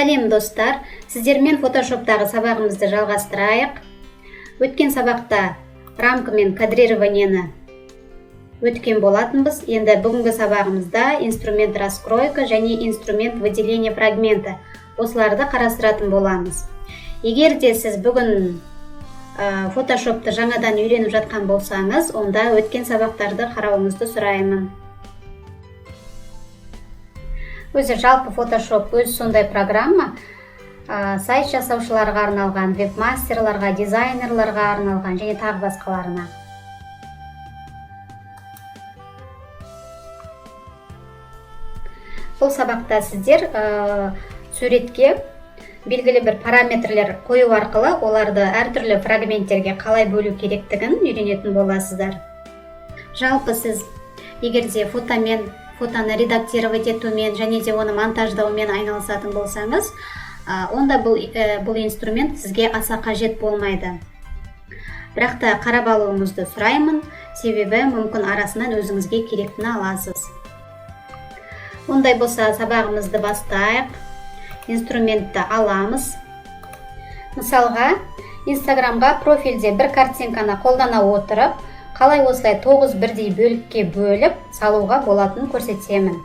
Сәлем достар, сіздермен фотошоптағы сабағымызды жалғастырайық. Өткен сабақта рамка мен кадрированияны өткен болатынбыз. Енді бүгінгі сабағымызда инструмент раскройка және инструмент выделения фрагмента. Осыларды қарастыратын боламыз. Егер де сіз бүгін фотошопты жаңадан үйреніп жатқан болсаңыз, онда өткен сабақтарды қарауыңызды сұраймын. Өзі жалпы фотошоп өз сондай программа, сайт жасаушыларға арналған, вебмастерларға, дизайнерларға арналған және тағы басқаларына. Бұл сабақта сіздер суретке белгілі бір параметрлер қою арқылы оларды әртүрлі фрагменттерге қалай бөлу керектігін үйренетін боласыздар. Жалпы сіз егерде фотоны редактировать етумен және де оны монтаждаумен айналысатын болсаңыз, онда бұл инструмент сізге аса қажет болмайды. Бірақ та қарап алуыңызды сұраймын, себебі мүмкін арасынан өзіңізге керектіні аласыз. Ондай болса сабағымызды бастайық. Инструментті аламыз. Мысалға, Инстаграмға профильде бір картинканы қолдана отырып, қалай осылай 9 бірдей бөлікке бөліп салуға болатынын көрсетемін.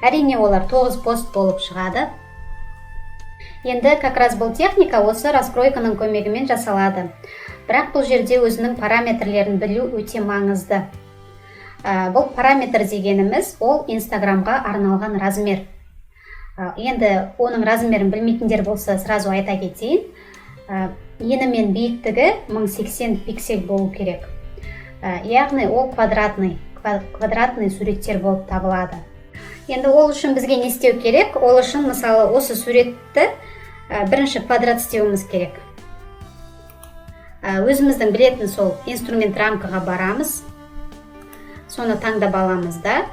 Әрине олар 9 пост болып шығады. Енді как раз бұл техника осы раскройканың көмегімен жасалады. Бірақ бұл жерде өзінің параметрлерін білу өте маңызды. Бұл параметр дегеніміз ол Инстаграмға арналған размер. Енді оның размерін білмейтіндер болса, сразу айта кетейін. Ені мен биіктігі 1080 пиксель болу керек. Яғни ол квадратный суреттер болып табылады. Енді ол үшін бізге не істеу керек? Ол үшін мысалы осы суретті бірінші квадрат істеуіміз керек. Өзіміздің білетін сол инструмент рамкаға барамыз. Соны таңдап аламыз да.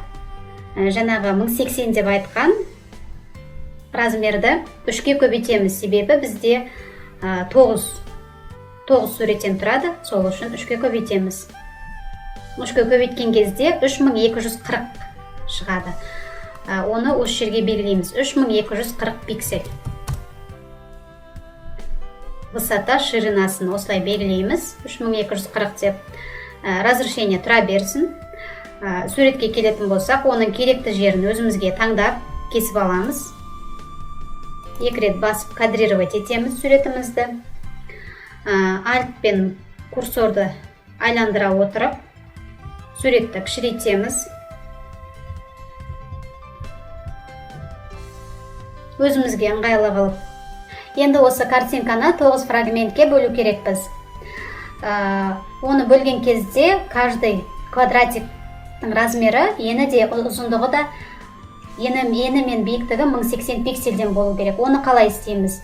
Жаңағы 1080 деп айтқан размерді 3-ке көбейтеміз, себебі бізде 9 суреттен тұрады, сол үшін 3-ке көбейтеміз. 3-ке көбейткен кезде 3240 шығады. Оны осы жерге белгілейміз. 3240 пиксель. Высота ширинасын осылай белгілейміз. 3240 деп. Разрешение тұра берсін. Суретке келетін болсақ, оның керекті жерін өзімізге таңдап кесіп аламыз. 2 рет басып кадрировать етеміз суретімізді. Alt пен курсорды айландыра отырып, суретті кішірейтеміз. Өзімізге ыңғайлы қылып. Енді осы картинканы 9 фрагментке бөлу керекпіз. Оны бөлген кезде каждый квадратиктің размері, ені де ұзындығы да ені мен биіктігі 1080 пиксельден болу керек. Оны қалай істейміз?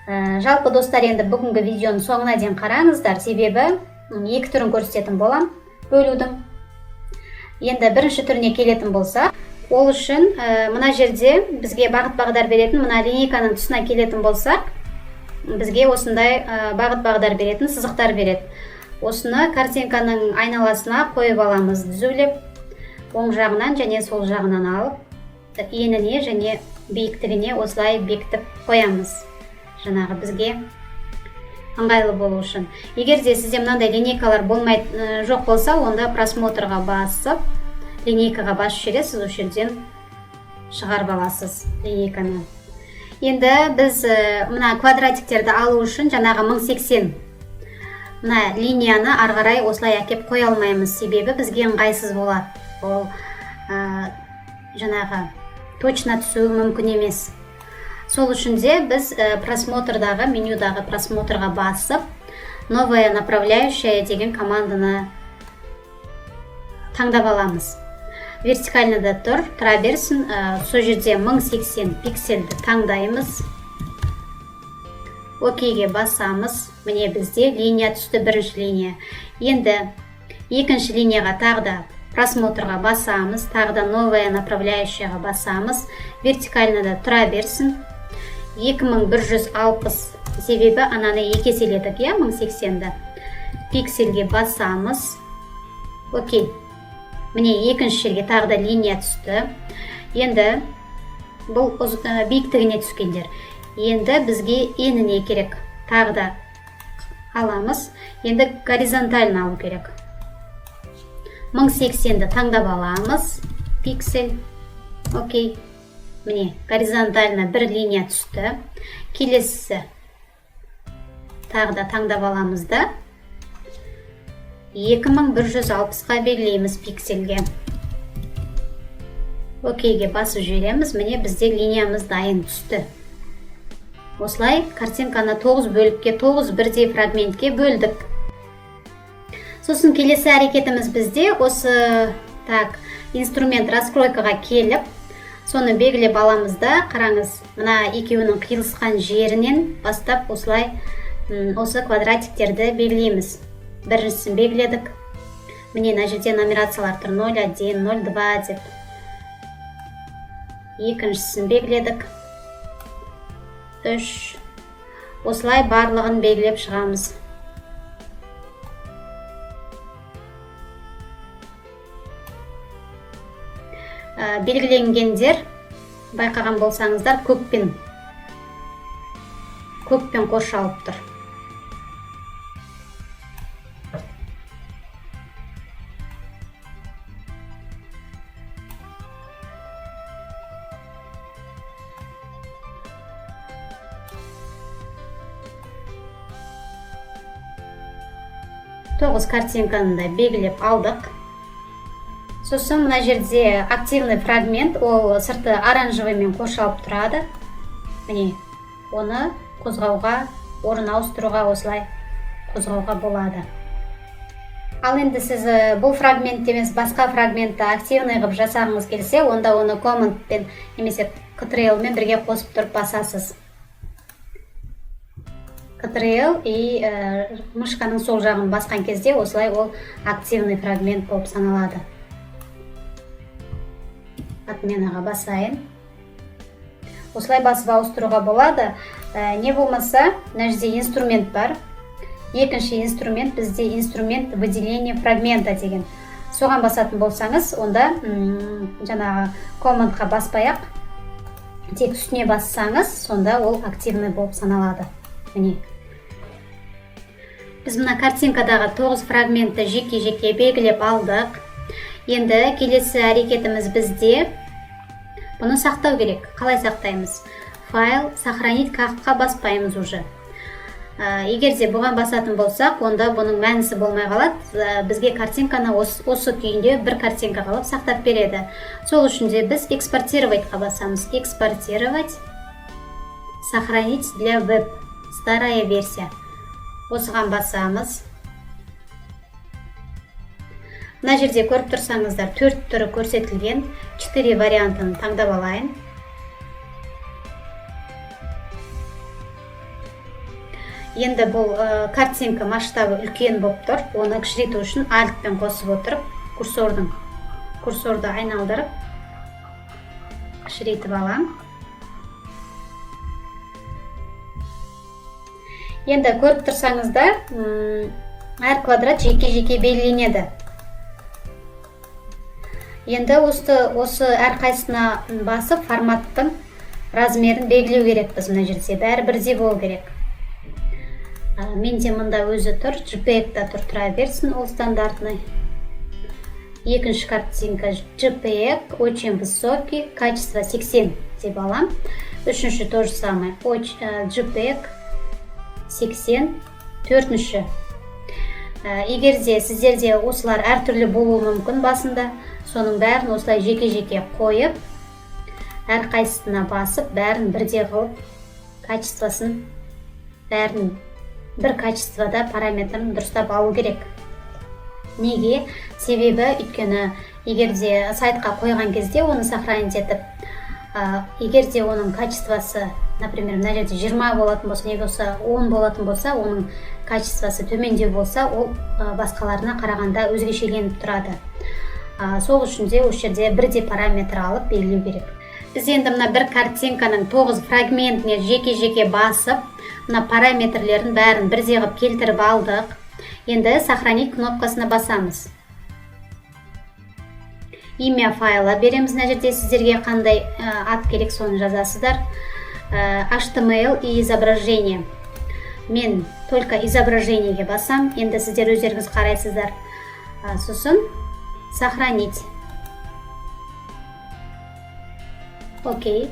Жалпы достар, енді бүгінгі видеоның соңына дейін қараңыздар, себебі екі түрін көрсететін болам бөлудің. Енді бірінші түріне келетін болса, ол үшін мына жерде бізге бағыт-бағдар беретін, мына линейканың тұсына келетін болсақ, бізге осындай бағыт-бағдар беретін сызықтар береді. Осыны картинканың айналасына қойып аламыз, дүзулеп, оң жағынан және сол жағынан алып, еніне және биіктігіне осылай бекітіп қоямыз. Жаңағы бізге ыңғайлы болу үшін. Егер де сізде мынандай линейкалар жоқ болса, онда просмотрға басып, линейкаға басып жібересіз, осы жерден шығарып аласыз линейканы. Енді біз мына квадратиктерді алу үшін жаңағы 1080 мына линияны ары қарай осылай әкеп қоя алмаймыз, себебі бізге ыңғайсыз болады. Ол жаңағы точно түсуі мүмкін емес. Сол үшін де біз просмотрдағы, менюдағы просмотрға басып, новая направляющая деген команданы таңдап аламыз. Вертикальныда тұра берсін, сол жерде 1080 пиксельді таңдаймыз. Окейге басамыз. Міне бізде линия түсті, бірінші линия. Енді екінші линияға тағы да просмотрға басамыз, тағы да новая направляющаяға басамыз. Вертикальныда тұра берсін. 2160, себебі ананы екі еселедік, 1080-ді. Пиксельге басамыз. Окей. Міне екінші жерге тағы да линия түсті. Енді бұл биіктігіне түскендер. Енді бізге ені керек? Тағы да аламыз. Енді горизонтально алу керек. 1080-ді таңдап аламыз. Пиксель. Окей. Міне, горизонтально бір линия түсті. Келесі тағы да таңдап аламыз да 2160-ға белгілейміз пиксельге. Окейге басып жібереміз. Міне бізде линиямыз дайын түсті. Осылай картинканы 9 бөлікке, 9 бірдей фрагментке бөлдік. Сосын келесі әрекетіміз бізде осы инструмент раскройкаға келіп, соны белгілеп аламыз да, қараңыз, мына екеуінің қиылысқан жерінен бастап осылай осы квадратиктерді белгілейміз. Біріншісін белгіледік. Міне мына жерде нумерациялар тұр 0,1, 0,2 деп. Екіншісін белгіледік. 3. Осылай барлығын белгілеп шығамыз. Белгіленгендер, байқаған болсаңыздар, көкпен қоршалып тұр. Тоғыз картинканы да белгілеп алдық. Сосын мына жерде активный фрагмент, ол сырты оранжевыймен қоршалып тұрады. Міне, оны қозғауға, орын ауыстыруға осылай қозғауға болады. Ал енді сіз бұл фрагмент емес, басқа фрагментті активный ғып жасағыңыз келсе, онда оны командпен немесе Ctrl-мен бірге қосып тұрып басасыз. Ctrl и мышканың сол жағын басқан кезде осылай ол активный фрагмент болып саналады. Отменаға басайын. Осылай басып ауыстыруға болады. Не болмаса, мына жерде инструмент бар. Екінші инструмент бізде инструмент выделение фрагмента деген. Соған басатын болсаңыз, онда жаңағы командқа баспай-ақ, тек үстіне бассаңыз, сонда ол активный болып саналады. Міне. Біз мына картинкадағы 9 фрагментті жеке-жеке белгілеп алдық. Енді келесі әрекетіміз бізде бұны сақтау керек. Қалай сақтаймыз? Файл, сохранить қаққа баспаймыз уже. Егер де бұған басатын болсақ, онда бұның мәнісі болмай қалады. Бізге картинканы осы күйінде бір картинка қалып сақтап береді. Сол үшін де біз экспортировать-қа басамыз. Экспортировать, сохранить для веб. Старая версия. Осыған басамыз. Мына жерде көріп тұрсаңыздар, 4 түрі көрсетілген, 4 вариантын таңдап алайын. Енді бұл картинка масштабы үлкен болып тұр. Оны кішірейту үшін альтпен қосып отырып, курсорды айналдырып, кішірейтіп алам. Енді көріп тұрсаңыздар, әр квадрат жеке-жеке белгіленеді. Енді осы әрқайсына басып форматтың размерін белгілеу керек біз мына жерде. Бәрі бірдей болу керек. Менде мында өзі тұр, JPEG-да тұра берсін, ол стандартный. Екінші картинка JPEG, очень высокий, качество 80 деп алам. Үшінші то же самое, JPEG 80, төртінші. Егер де сіздерде осылар әртүрлі болуы мүмкін басында, соның бәрін осылай жеке-жеке қойып, әрқайсысына басып, бәрін бірдей қылып, качествосын бәрін бір качествода параметрін дұрыстап алу керек. Неге? Себебі өйткені егерде сайтқа қойған кезде оны сохранить етіп, егерде оның качествосы, например, мына жерде 20 болатын болса, не болса 10 болатын болса, оның качествосы төмендеу болса, ол басқаларына қарағанда өзгешеленіп тұрады. Сол үшін де осы жерде бірдей параметр алып белгілеу керек. Біз енді мына бір картинканың 9 фрагментіне жеке-жеке басып, мына параметрлерін бәрін бірдей қылып келтіріп алдық. Енді сохранить кнопкасына басамыз. Имя файла береміз. Мына жерде сіздерге қандай ат керек, соны жазасыздар. HTML и изображение. Мен только изображениеге басам. Енді сіздер өздеріңіз қарайсыздар. Сосын сохранить. Окей.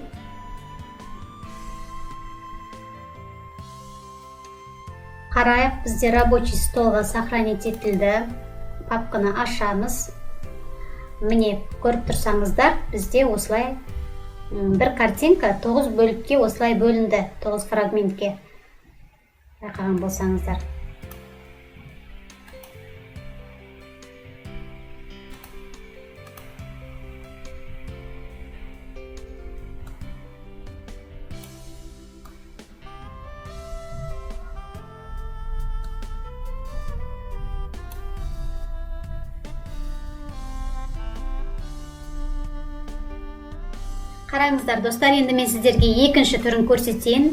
Қарайық, бізде рабочий столға сохранить етілді. Папканы ашамыз. Міне, көріп тұрсаңыздар, бізде осылай бір картинка 9 бөлікке осылай бөлінді, 9 фрагментке. Байқаған болсаңыздар. Қараңыздар достар, енді мен сіздерге екінші түрін көрсетейін,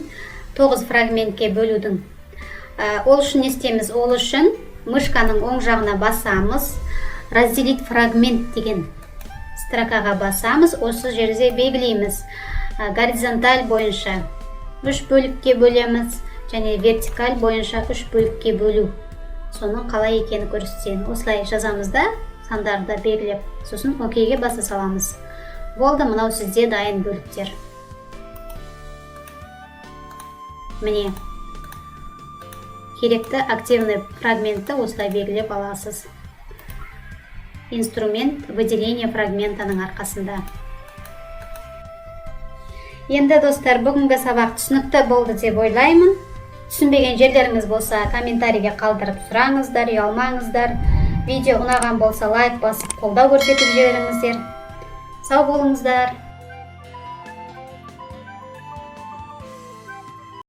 9 фрагментке бөлудің. Ол үшін не істейміз? Ол үшін мышканың оң жағына басамыз, разделить фрагмент деген строкаға басамыз, осы жерде белгілейміз. Горизонталь бойынша 3 бөлікке бөлеміз, және вертикаль бойынша 3 бөлікке бөлу. Соның қалай екені көрсетейін. Осылай жазамыз да, сандарды белгілеп, сосын окейге баса саламыз. Болды, мынау сізде дайын бөліктер. Міне, керекті активный фрагментті осылай белгілеп аласыз. Инструмент выделение фрагментаның арқасында. Енді достар, бүгінгі сабақ түсінікті болды деп ойлаймын. Түсінбеген жерлеріңіз болса, комментарийге қалдырып сұраңыздар, ұялмаңыздар. Видео ұнаған болса, лайк басып, қолдау көрсетіп жіберіңіздер. Сау болыңыздар.